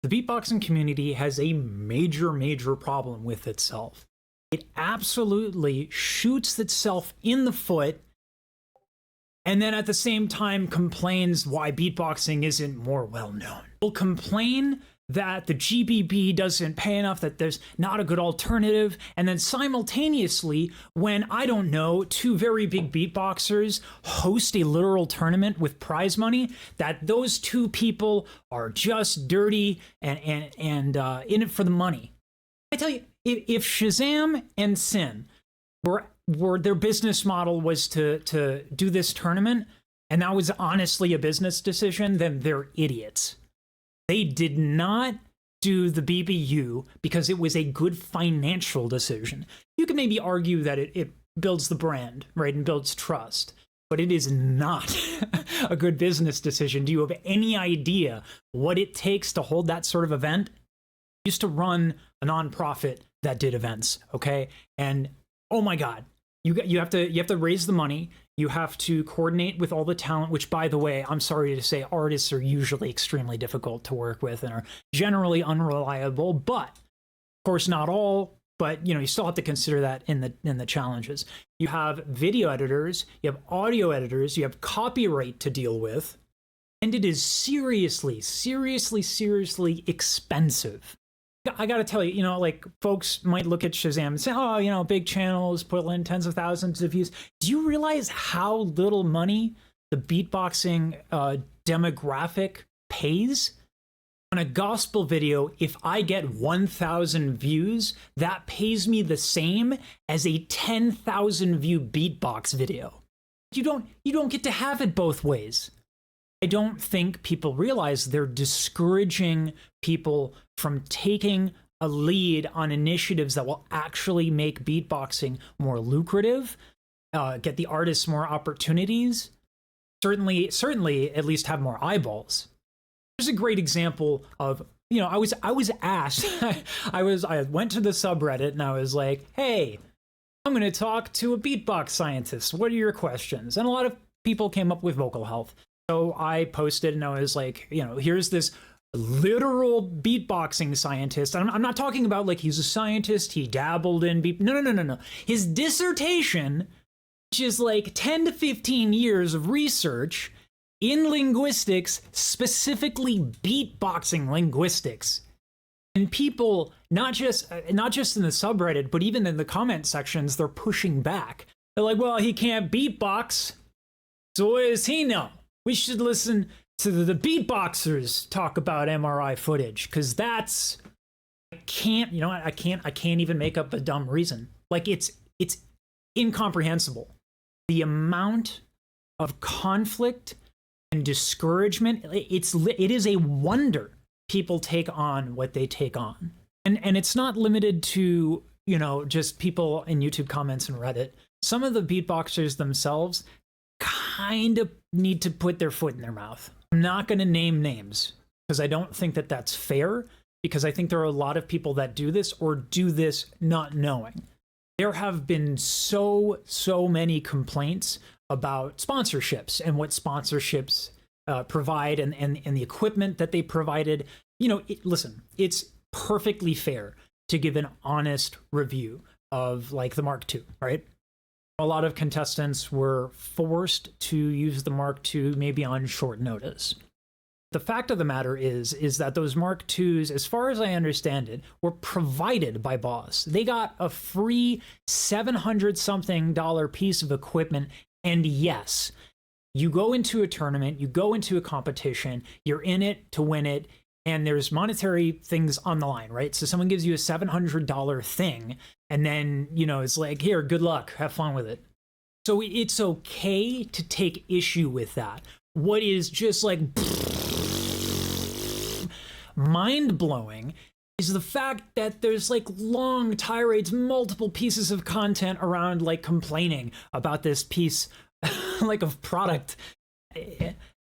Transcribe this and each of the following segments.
the beatboxing community has a major problem with itself. It absolutely shoots itself in the foot, and then at the same time complains why beatboxing isn't more well known. Will complain that the GBB doesn't pay enough, that there's not a good alternative, and then simultaneously, when, I don't know, two very big beatboxers host a literal tournament with prize money, that those two people are just dirty and in it for the money. I tell you, if Shazam and Sin were their business model was to do this tournament, and that was honestly a business decision, then they're idiots. They did not do the BBU because it was a good financial decision. You can maybe argue that it builds the brand, right, and builds trust, but it is not a good business decision. Do you have any idea what it takes to hold that sort of event? I used to run a nonprofit that did events, okay? And oh my God, you have to raise the money. You have to coordinate with all the talent, which, by the way, I'm sorry to say, artists are usually extremely difficult to work with and are generally unreliable, but of course not all, but you still have to consider that in the challenges. You have video editors, you have audio editors, you have copyright to deal with, and it is seriously expensive. I gotta tell you, like, folks might look at Shazam and say, oh, big channels put in tens of thousands of views. Do you realize how little money the beatboxing demographic pays? On a gospel video, if I get 1,000 views, that pays me the same as a 10,000 view beatbox video. You don't get to have it both ways. I don't think people realize they're discouraging people from taking a lead on initiatives that will actually make beatboxing more lucrative, get the artists more opportunities, certainly at least have more eyeballs. There's a great example of, I was asked, I went to the subreddit and I was like, hey, I'm going to talk to a beatbox scientist. What are your questions? And a lot of people came up with vocal health. So I posted and I was like, here's this literal beatboxing scientist. I'm not talking about like he's a scientist, he dabbled in no. His dissertation, which is like 10 to 15 years of research in linguistics, specifically beatboxing linguistics. And people, not just in the subreddit, but even in the comment sections, they're pushing back. They're like, well, he can't beatbox, so what does he know? We should listen to the beatboxers talk about MRI footage, because that's, I can't even make up a dumb reason. Like, it's incomprehensible. The amount of conflict and discouragement, it is a wonder people take on what they take on. And it's not limited to, just people in YouTube comments and Reddit. Some of the beatboxers themselves kind of need to put their foot in their mouth. I'm not going to name names because I don't think that that's fair, because I think there are a lot of people that do this or do this not knowing. There have been so many complaints about sponsorships and what sponsorships provide and the equipment that they provided. Listen, it's perfectly fair to give an honest review of like the Mark II, right? A lot of contestants were forced to use the Mark II maybe on short notice. The fact of the matter is that those Mark IIs, as far as I understand it, were provided by Boss. They got a free $700-something piece of equipment, and yes, you go into a tournament, you go into a competition, you're in it to win it, and there's monetary things on the line, right? So someone gives you a $700 thing, and then, it's like, here, good luck, have fun with it. So it's okay to take issue with that. What is just like mind-blowing is the fact that there's like long tirades, multiple pieces of content around like complaining about this piece like of product.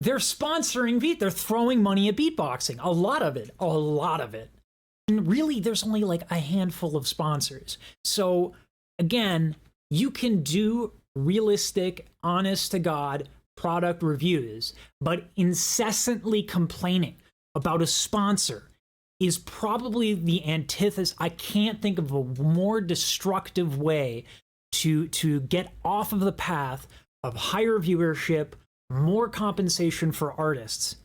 They're sponsoring they're throwing money at beatboxing, a lot of it. And really, there's only like a handful of sponsors. So again, you can do realistic, honest to God product reviews, but incessantly complaining about a sponsor is probably the antithesis. I can't think of a more destructive way to get off of the path of higher viewership, more compensation for artists.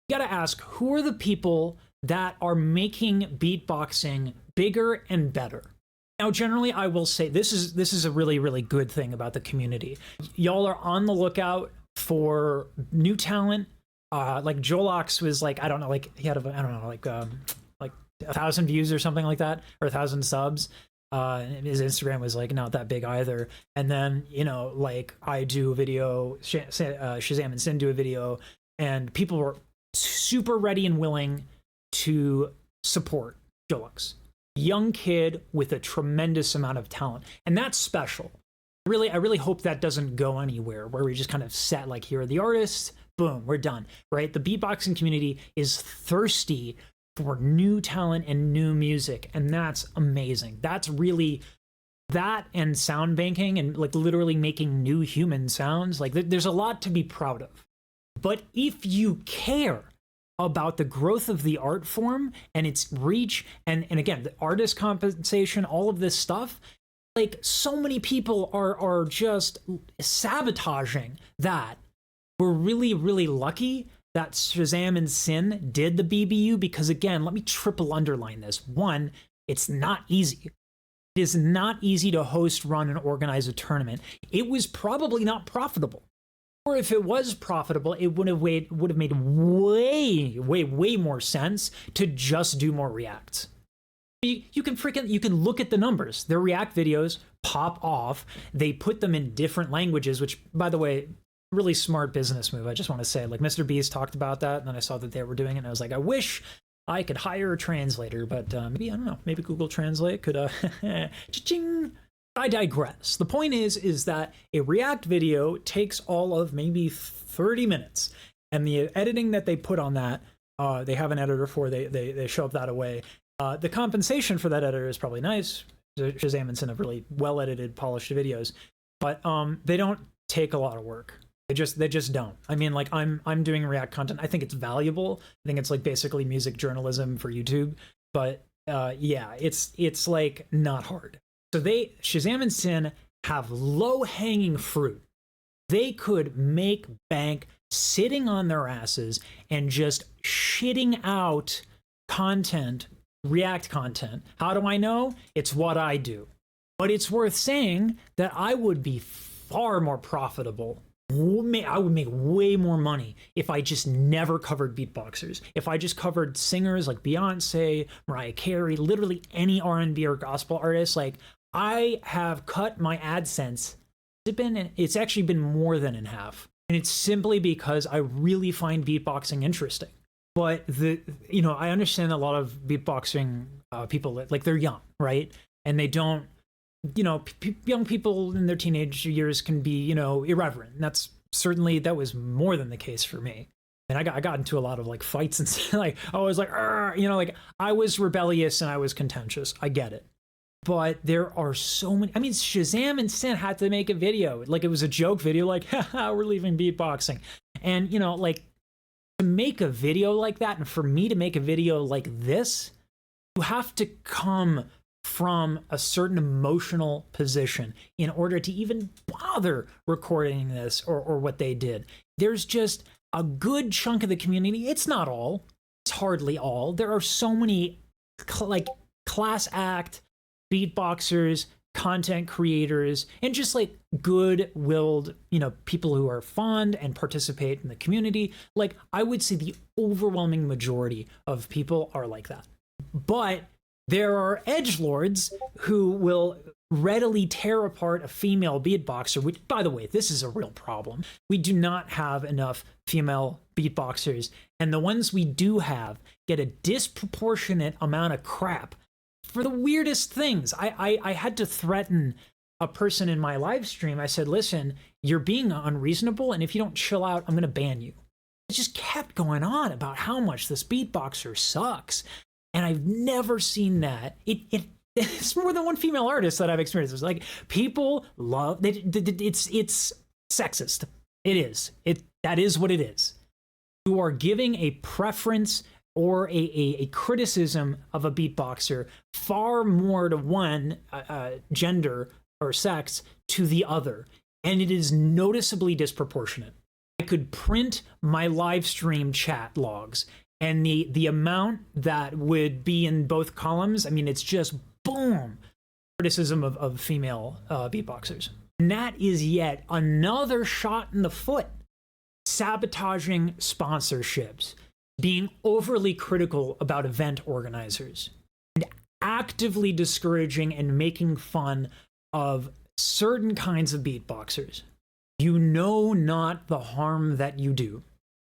You got to ask, who are the people that are making beatboxing bigger and better? Now, generally, I will say this is a really, really good thing about the community. Y'all are on the lookout for new talent. Like Jolox was like, I don't know, like he had like 1,000 views or something like that, or 1,000 subs. His Instagram was like not that big either. And then, you know, like I do a video, Shazam and Sin do a video, and people were super ready and willing to support Jolox. Young kid with a tremendous amount of talent, and that's special. I really hope that doesn't go anywhere, where we just kind of set like, here are the artists, boom, we're done, right? The beatboxing community is thirsty for new talent and new music, and that's amazing. That's really, that and sound banking and like literally making new human sounds, like there's a lot to be proud of. But if you care about the growth of the art form and its reach, and again, the artist compensation, all of this stuff, like so many people are just sabotaging that. We're really, really lucky that Shazam and Sin did the BBU, because again, let me triple underline this. One, it's not easy. It is not easy to host, run, and organize a tournament. It was probably not profitable. Or if it was profitable, it would have made way more sense to just do more reacts. You can look at the numbers. Their react videos pop off. They put them in different languages, which, by the way, really smart business move. I just want to say, like, Mr. Beast talked about that, and then I saw that they were doing it, and I was like, I wish I could hire a translator, but maybe, I don't know, maybe Google Translate could, cha-ching. I digress. The point is that a React video takes all of maybe 30 minutes, and the editing that they put on that, they have an editor for, they show up that away. The compensation for that editor is probably nice. Shazam and Sin have really well-edited, polished videos, but they don't take a lot of work. They just don't. I mean, like I'm doing React content. I think it's valuable. I think it's like basically music journalism for YouTube, but yeah, it's like not hard. So Shazam and Sin have low-hanging fruit. They could make bank sitting on their asses and just shitting out content, React content. How do I know? It's what I do. But it's worth saying that I would be far more profitable. I would make way more money if I just never covered beatboxers. If I just covered singers like Beyonce, Mariah Carey, literally any R&B or gospel artist. Like, I have cut my AdSense. It's actually been more than in half. And it's simply because I really find beatboxing interesting. But I understand a lot of beatboxing people, like they're young, right? And they don't, young people in their teenage years can be, irreverent. And that was more than the case for me. And I got into a lot of like fights and like, I was like, like I was rebellious and I was contentious. I get it. But there are so many. I mean, Shazam and Sin had to make a video. Like, it was a joke video, like, haha, we're leaving beatboxing. And, like, to make a video like that, and for me to make a video like this, you have to come from a certain emotional position in order to even bother recording this or what they did. There's just a good chunk of the community. It's not all. It's hardly all. There are so many, like, class act beatboxers, content creators, and just like good-willed, people who are fond and participate in the community. Like, I would say the overwhelming majority of people are like that. But there are edgelords who will readily tear apart a female beatboxer, which, by the way, this is a real problem. We do not have enough female beatboxers, and the ones we do have get a disproportionate amount of crap for the weirdest things. I had to threaten a person in my live stream. I said, listen, you're being unreasonable, and if you don't chill out, I'm going to ban you. It just kept going on about how much this beatboxer sucks. And I've never seen that. It's more than one female artist that I've experienced. It's like, people love it. It's sexist. It is. That is what it is. You are giving a preference or a criticism of a beatboxer far more to one gender or sex to the other. And it is noticeably disproportionate. I could print my live stream chat logs, and the amount that would be in both columns, I mean, it's just boom, criticism of female beatboxers. And that is yet another shot in the foot. Sabotaging sponsorships, being overly critical about event organizers, and actively discouraging and making fun of certain kinds of beatboxers. You know not the harm that you do.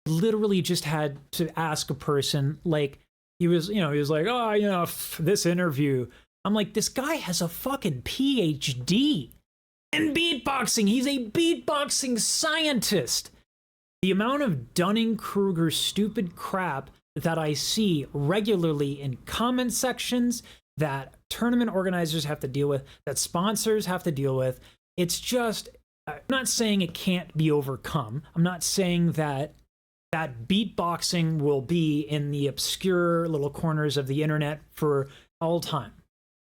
Literally just had to ask a person, like, he was like, oh, this interview. I'm like, this guy has a fucking PhD in beatboxing. He's a beatboxing scientist. The amount of Dunning-Kruger stupid crap that I see regularly in comment sections that tournament organizers have to deal with, that sponsors have to deal with, it's just, I'm not saying it can't be overcome. I'm not saying that beatboxing will be in the obscure little corners of the internet for all time.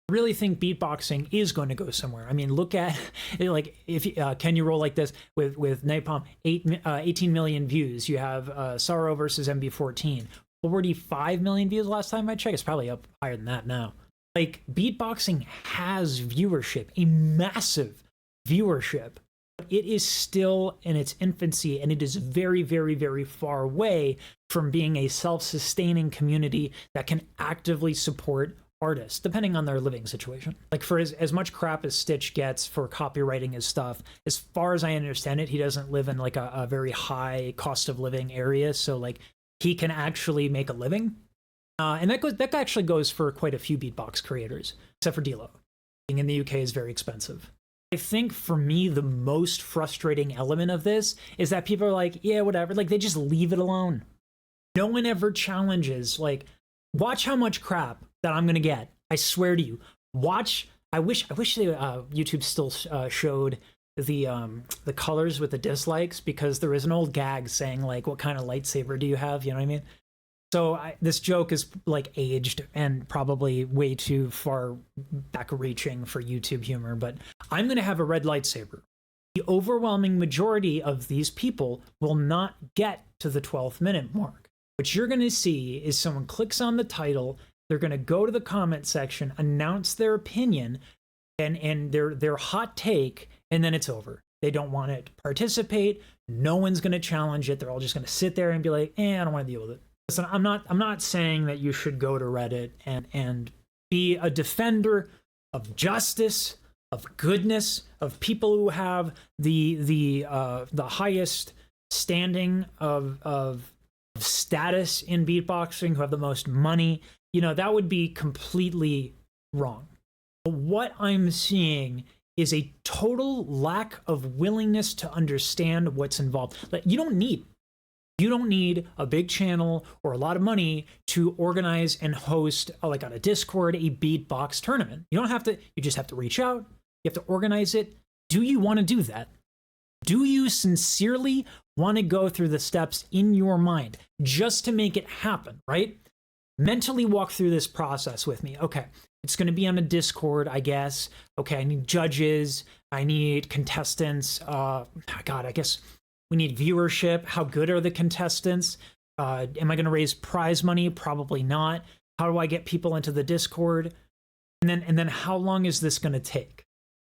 I really think beatboxing is going to go somewhere. I mean, look at like, if Can You Roll Like This with Napalm, 18 million views. You have Sorrow versus MB14, 45 million views last time I checked. It's probably up higher than that now. Like, beatboxing has viewership, a massive viewership. It is still in its infancy, and it is very, very, very far away from being a self-sustaining community that can actively support artists, depending on their living situation. Like, for as much crap as Stitch gets for copywriting his stuff, as far as I understand it, he doesn't live in like a very high cost of living area, so like he can actually make a living. And that actually goes for quite a few beatbox creators, except for D-Lo. Being in the UK is very expensive. I think for me, the most frustrating element of this is that people are like, yeah, whatever, like they just leave it alone. No one ever challenges, like, watch how much crap that I'm gonna get. I swear to you. Watch. I wish YouTube still showed the colors with the dislikes, because there is an old gag saying like, what kind of lightsaber do you have? You know what I mean? So this joke is like aged and probably way too far back reaching for YouTube humor, but I'm gonna have a red lightsaber. The overwhelming majority of these people will not get to the 12th minute mark. What you're gonna see is someone clicks on the title, they're gonna go to the comment section, announce their opinion and their hot take, and then it's over. They don't want to participate. No one's gonna challenge it. They're all just gonna sit there and be like, I don't want to deal with it. Listen, I'm not saying that you should go to Reddit and be a defender of justice, of goodness, of people who have the highest standing of status in beatboxing, who have the most money. You know, that would be completely wrong. But what I'm seeing is a total lack of willingness to understand what's involved. Like, you don't need a big channel or a lot of money to organize and host, like on a Discord, a beatbox tournament. You don't have to, you just have to reach out. You have to organize it. Do you want to do that? Do you sincerely want to go through the steps in your mind just to make it happen, right? Mentally walk through this process with me. Okay, it's going to be on a Discord, I guess. Okay, I need judges. I need contestants. God, I guess we need viewership. How good are the contestants? Am I going to raise prize money? Probably not. How do I get people into the Discord? And then how long is this going to take?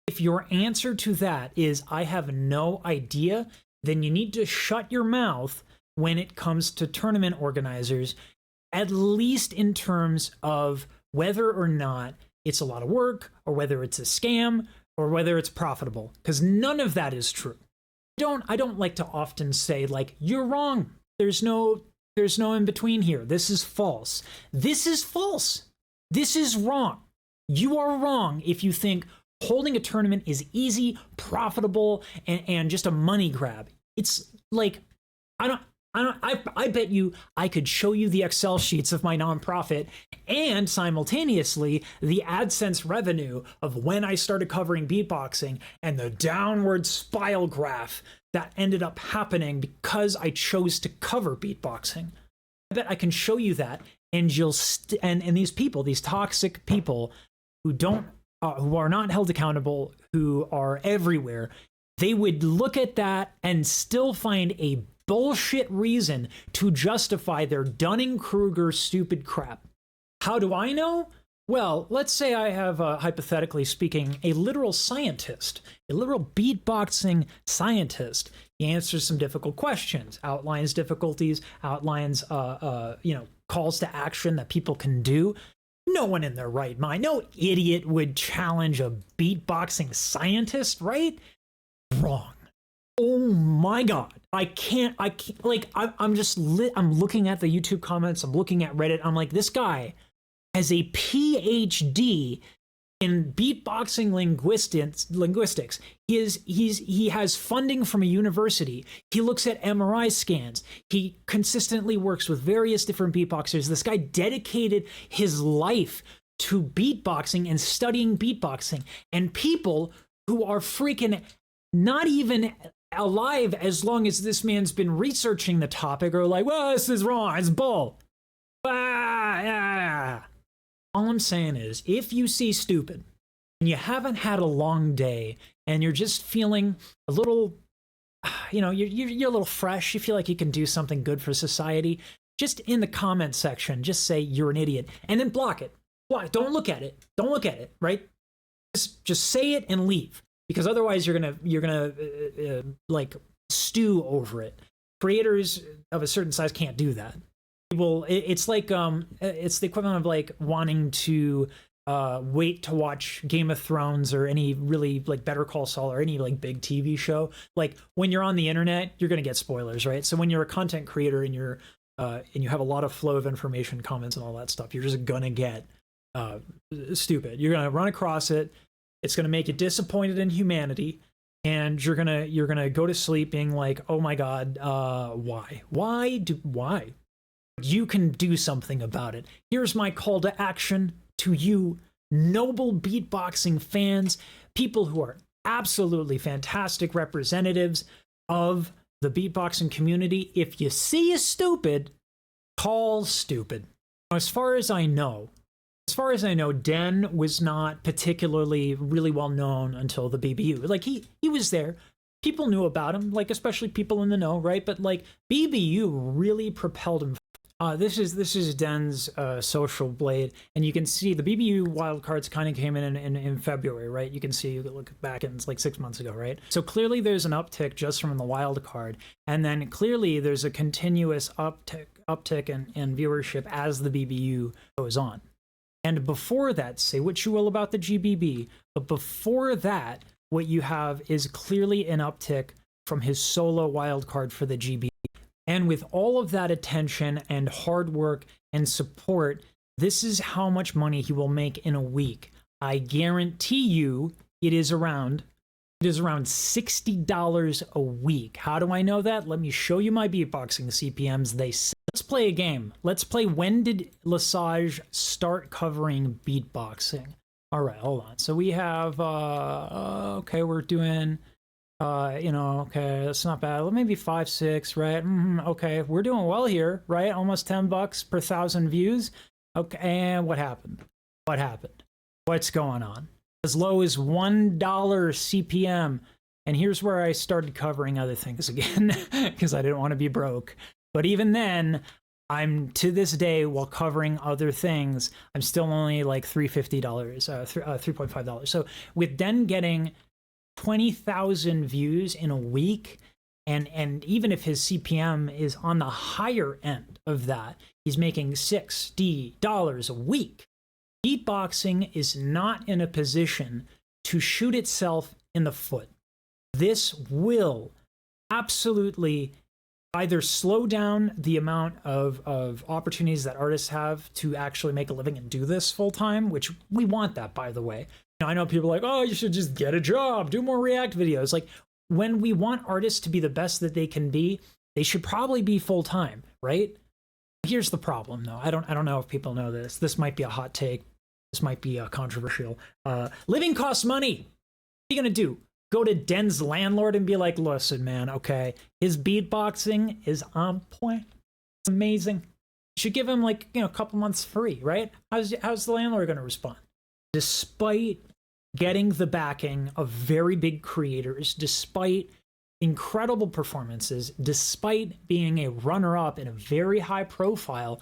If your answer to that is, I have no idea, then you need to shut your mouth when it comes to tournament organizers, at least in terms of whether or not it's a lot of work, or whether it's a scam, or whether it's profitable, because none of that is true. I don't like to often say, like, you're wrong. There's no in between here. This is false. This is false. This is wrong. You are wrong if you think holding a tournament is easy, profitable, and just a money grab. It's like, I bet you I could show you the Excel sheets of my nonprofit and simultaneously the AdSense revenue of when I started covering beatboxing and the downward spiral graph that ended up happening because I chose to cover beatboxing. I bet I can show you that, and you'll and these people, these toxic people who don't who are not held accountable, who are everywhere, they would look at that and still find a bullshit reason to justify their Dunning-Kruger stupid crap. How do I know? Well, let's say I have, hypothetically speaking, a literal scientist, a literal beatboxing scientist. He answers some difficult questions, outlines difficulties, outlines, calls to action that people can do. No one in their right mind, no idiot would challenge a beatboxing scientist, right? Wrong. Oh my God. I can't, like, I'm looking at the YouTube comments, I'm looking at Reddit, I'm like, this guy has a PhD in beatboxing linguistics. He has funding from a university. He looks at MRI scans. He consistently works with various different beatboxers. This guy dedicated his life to beatboxing and studying beatboxing. And people who are freaking not even alive as long as this man's been researching the topic are like, well, this is wrong, it's bull. All I'm saying is, if you see stupid and you haven't had a long day and you're just feeling a little, you're a little fresh, you feel like you can do something good for society, just in the comment section, just say you're an idiot and then block it. Don't look at it. Don't look at it, right? Just say it and leave, because otherwise you're gonna like stew over it. Creators of a certain size can't do that. Well, it's like it's the equivalent of like wanting to wait to watch Game of Thrones or any really like Better Call Saul or any like big TV show. Like when you're on the internet, you're gonna get spoilers, right? So when you're a content creator and you have a lot of flow of information, comments, and all that stuff, you're just gonna get stupid. You're gonna run across it. It's gonna make you disappointed in humanity, and you're gonna go to sleep being like, oh my God, why? You can do something about it. Here's my call to action to you, noble beatboxing fans, people who are absolutely fantastic representatives of the beatboxing community. If you see a stupid, call stupid. As far as I know, Den was not particularly really well known until the BBU. Like he was there. People knew about him, like especially people in the know, right? But like BBU really propelled him. This is Den's social blade, and you can see the BBU wildcards kind of came in February, right? You can see, you can look back, and it's like 6 months ago, right? So clearly there's an uptick just from the wild card, and then clearly there's a continuous uptick in viewership as the BBU goes on. And before that, say what you will about the GBB, but before that, what you have is clearly an uptick from his solo wildcard for the GBB. And with all of that attention and hard work and support, this is how much money he will make in a week. I guarantee you it is around $60 a week. How do I know that? Let me show you my beatboxing CPMs. They say. Let's play a game. Let's play when did Lesage start covering beatboxing? All right, hold on. So we have, okay, we're doing... okay, that's not bad. Well, maybe 5, 6, right? Okay, we're doing well here, right? Almost $10 per 1,000 views. Okay, and what happened? What's going on? As low as $1 CPM. And here's where I started covering other things again, because I didn't want to be broke. But even then, I'm to this day, while covering other things, I'm still only like $3.50, $3.5. So with Den getting 20,000 views in a week, and even if his CPM is on the higher end of that, he's making $60 a week. Beatboxing is not in a position to shoot itself in the foot. This will absolutely either slow down the amount of opportunities that artists have to actually make a living and do this full time, which we want that, by the way. I know people are like, oh, you should just get a job, do more React videos. Like, when we want artists to be the best that they can be, they should probably be full time, right? Here's the problem, though. I don't know if people know this. This might be a hot take. This might be controversial. Living costs money. What are you gonna do? Go to Den's landlord and be like, listen, man, okay, his beatboxing is on point. It's amazing. should give him like, a couple months free, right? How's the landlord going to respond? Despite getting the backing of very big creators, despite incredible performances, despite being a runner-up in a very high-profile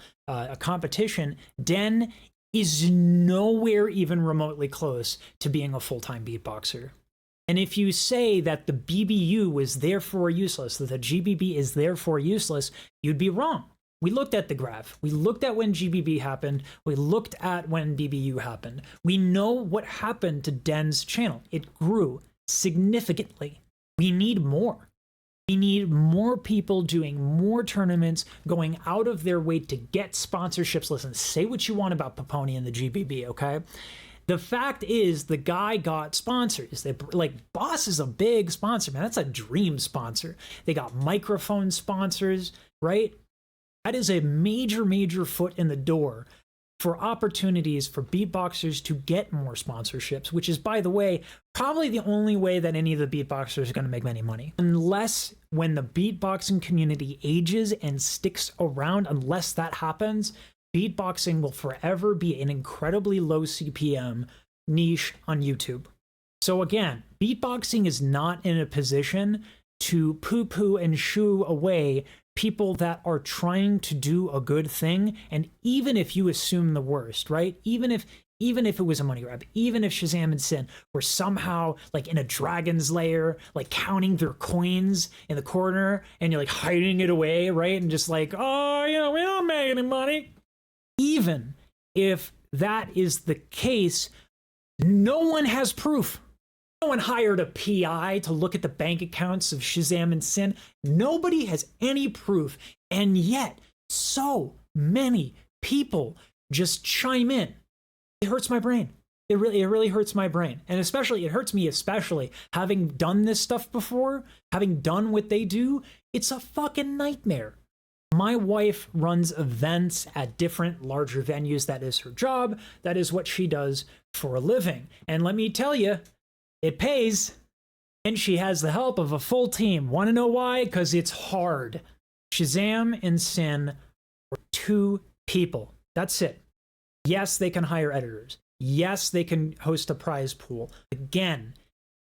competition, Den is nowhere even remotely close to being a full-time beatboxer. And if you say that the BBU was therefore useless, that the GBB is therefore useless, you'd be wrong. We looked at the graph. We looked at when GBB happened. We looked at when BBU happened. We know what happened to Den's channel. It grew significantly. We need more. We need more people doing more tournaments, going out of their way to get sponsorships. Listen, say what you want about Paponi and the GBB, okay? The fact is, the guy got sponsors. Like, Boss is a big sponsor, man. That's a dream sponsor. They got microphone sponsors, right? That is a major, major foot in the door for opportunities for beatboxers to get more sponsorships, which is, by the way, probably the only way that any of the beatboxers are going to make any money. Unless when the beatboxing community ages and sticks around, unless that happens, beatboxing will forever be an incredibly low CPM niche on YouTube. So again, beatboxing is not in a position to poo-poo and shoo away people that are trying to do a good thing. And even if you assume the worst, right? Even if it was a money grab, even if Shazam and Sin were somehow like in a dragon's lair, like counting their coins in the corner and you're like hiding it away, right? And just like, oh, we don't make any money. Even if that is the case, no one has proof. No one hired a PI to look at the bank accounts of Shazam and Sin. Nobody has any proof. And yet, so many people just chime in. It hurts my brain. It really hurts my brain. And especially, it hurts me especially having done this stuff before, having done what they do. It's a fucking nightmare. My wife runs events at different larger venues. That is her job. That is what she does for a living. And let me tell you, it pays, and she has the help of a full team. Want to know why? Because it's hard. Shazam and Sin are 2 people. That's it. Yes, they can hire editors. Yes, they can host a prize pool. Again,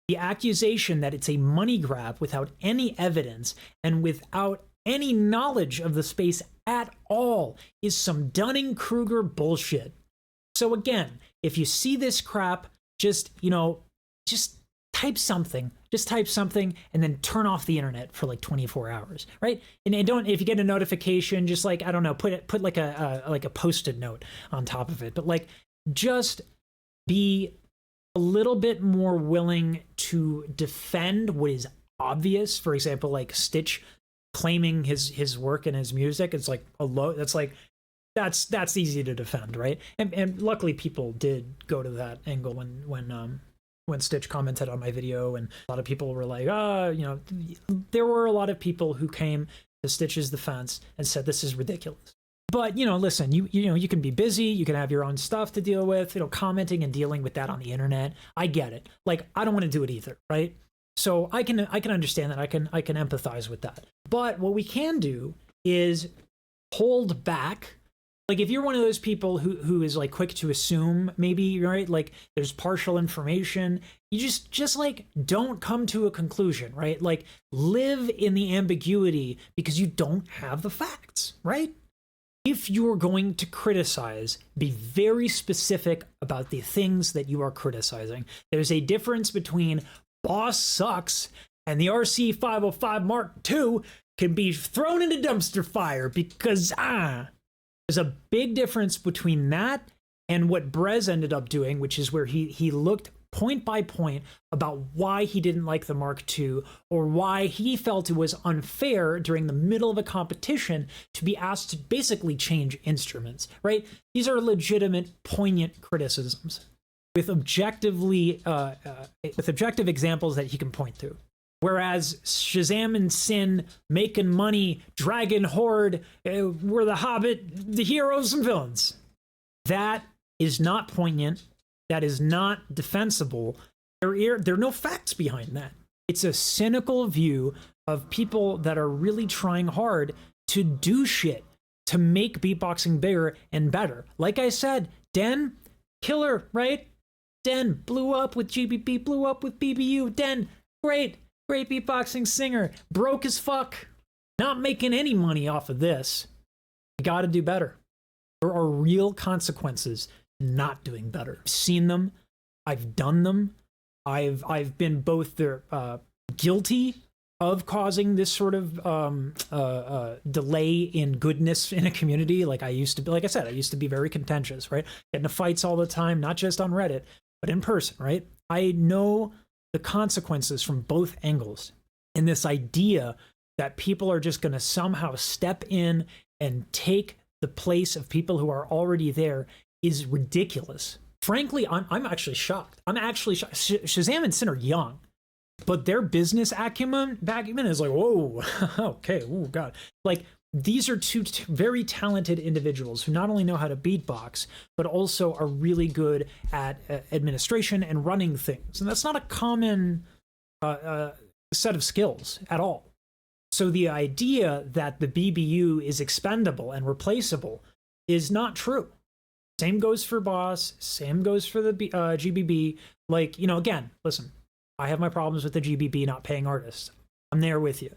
the accusation that it's a money grab without any evidence and without any knowledge of the space at all is some Dunning-Kruger bullshit. So again, if you see this crap, just type something. Just type something and then turn off the internet for like 24 hours, right? And don't, if you get a notification, just like, I don't know, put like a post-it note on top of it. But like, just be a little bit more willing to defend what is obvious. For example, like Stitch claiming his work and his music. It's like that's easy to defend, right? And luckily people did go to that angle when Stitch commented on my video, and a lot of people were like, there were a lot of people who came to Stitch's defense and said this is ridiculous. But listen, you can be busy, you can have your own stuff to deal with, commenting and dealing with that on the internet. I get it. Like, I don't want to do it either, right? So I can understand that. I can empathize with that. But what we can do is hold back. Like, if you're one of those people who is like quick to assume, maybe, right, like there's partial information, you just like don't come to a conclusion, right? Like, live in the ambiguity because you don't have the facts, right? If you're going to criticize, be very specific about the things that you are criticizing. There's a difference between Boss sucks and the RC505 Mark II can be thrown into dumpster fire because there's a big difference between that and what Brez ended up doing, which is where he looked point by point about why he didn't like the Mark II or why he felt it was unfair during the middle of a competition to be asked to basically change instruments, right? These are legitimate, poignant criticisms with objective examples that he can point to. Whereas Shazam and Sin making money, Dragon Horde, we're the Hobbit, the heroes and villains. That is not poignant. That is not defensible. There are no facts behind that. It's a cynical view of people that are really trying hard to do shit, to make beatboxing bigger and better. Like I said, Den, killer, right? Den blew up with GBB, blew up with BBU. Den, great beatboxing singer. Broke as fuck. Not making any money off of this. You gotta do better. There are real consequences to not doing better. I've seen them. I've done them. I've been both guilty of causing this sort of delay in goodness in a community. Like I used to be, like I said, I used to be very contentious, right? Get into fights all the time, not just on Reddit, but in person, right? I know the consequences from both angles. And this idea that people are just going to somehow step in and take the place of people who are already there is ridiculous. Frankly, I'm actually shocked. I'm actually shocked. Shazam and Sin are young, but their business acumen is like, whoa, okay, oh god. Like, these are two very talented individuals who not only know how to beatbox, but also are really good at administration and running things. And that's not a common set of skills at all. So the idea that the BBU is expendable and replaceable is not true. Same goes for Boss, same goes for the GBB. Like, you know, again, listen, I have my problems with the GBB not paying artists. I'm there with you.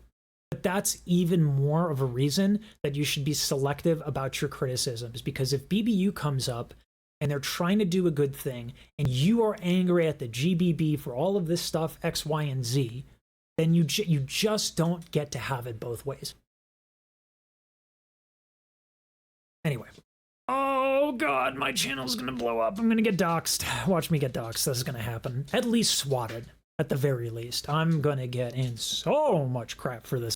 But that's even more of a reason that you should be selective about your criticisms, because if BBU comes up and they're trying to do a good thing and you are angry at the GBB for all of this stuff, X, Y, and Z, then you just don't get to have it both ways. Anyway. Oh god, my channel's gonna blow up. I'm gonna get doxxed. Watch me get doxxed. This is gonna happen. At least swatted, at the very least. I'm gonna get in so much crap for this.